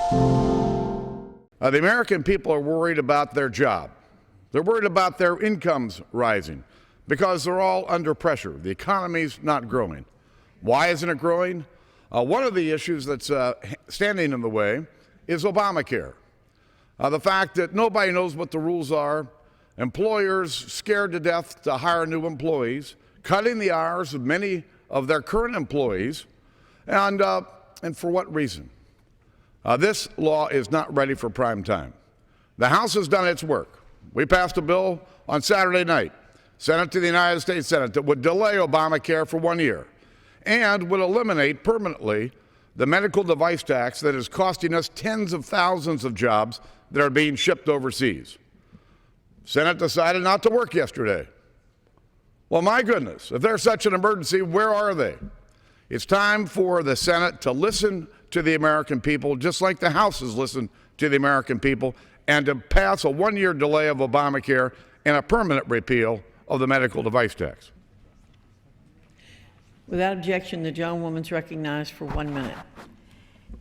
The American people are worried about their job. They're worried about their incomes rising because they're all under pressure. The economy's not growing. Why isn't it growing? One of the issues that's standing in the way is Obamacare. The fact that nobody knows what the rules are, employers scared to death to hire new employees, cutting the hours of many of their current employees, and for what reason? This law is not ready for prime time. The House has done its work. We passed a bill on Saturday night, Senate to the United States Senate, that would delay Obamacare for 1 year and would eliminate permanently the medical device tax that is costing us tens of thousands of jobs that are being shipped overseas. Senate decided not to work yesterday. Well, my goodness, if there's such an emergency, where are they? It's time for the Senate to listen to the American people, just like the House has listened to the American people, and to pass a 1-year delay of Obamacare and a permanent repeal of the medical device tax. Without objection, the gentlewoman's recognized for 1 minute.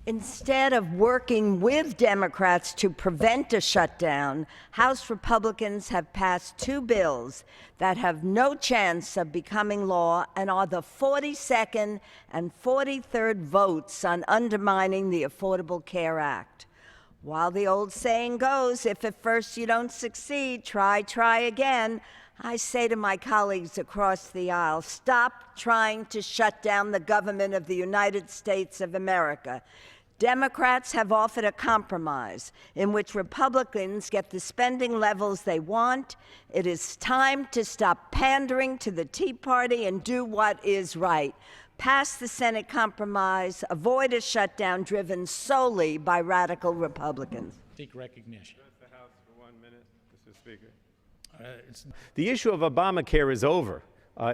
Instead of working with Democrats to prevent a shutdown, House Republicans have passed 2 bills that have no chance of becoming law and are the 42nd and 43rd votes on undermining the Affordable Care Act. While the old saying goes, if at first you don't succeed, try again, I say to my colleagues across the aisle, stop trying to shut down the government of the United States of America. Democrats have offered a compromise in which Republicans get the spending levels they want. It is time to stop pandering to the Tea Party and do what is right. Pass the Senate compromise, avoid a shutdown driven solely by radical Republicans. Seek recognition. The House for 1 minute, Mr. Speaker. The issue of Obamacare is over.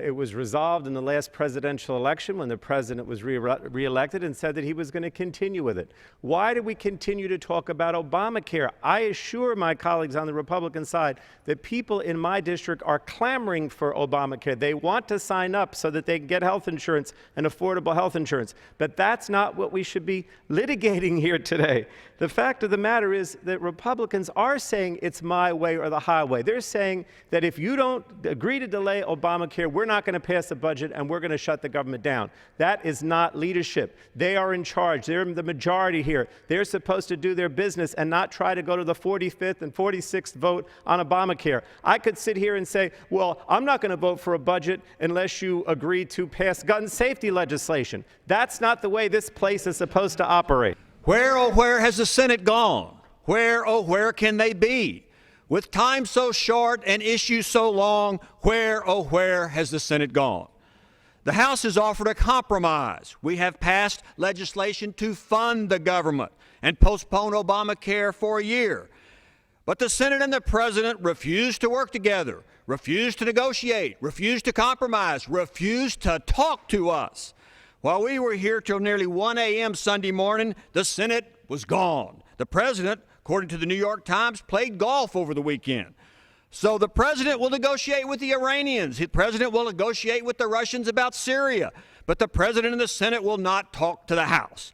It was resolved in the last presidential election when the president was reelected and said that he was going to continue with it. Why do we continue to talk about Obamacare? I assure my colleagues on the Republican side that people in my district are clamoring for Obamacare. They want to sign up so that they can get health insurance and affordable health insurance. But that's not what we should be litigating here today. The fact of the matter is that Republicans are saying it's my way or the highway. They're saying that if you don't agree to delay Obamacare, we're not going to pass a budget and we're going to shut the government down. That is not leadership. They are in charge. They're the majority here. They're supposed to do their business and not try to go to the 45th and 46th vote on Obamacare. I could sit here and say, well, I'm not going to vote for a budget unless you agree to pass gun safety legislation. That's not the way this place is supposed to operate. Where, oh, where has the Senate gone? Where, oh, where can they be? With time so short and issues so long, where, oh, where has the Senate gone? The House has offered a compromise. We have passed legislation to fund the government and postpone Obamacare for a year. But the Senate and the President refuse to work together, refuse to negotiate, refuse to compromise, refuse to talk to us. While we were here till nearly 1 a.m. Sunday morning, the Senate was gone. The President, according to the New York Times, played golf over the weekend. So the President will negotiate with the Iranians. The President will negotiate with the Russians about Syria. But the President and the Senate will not talk to the House.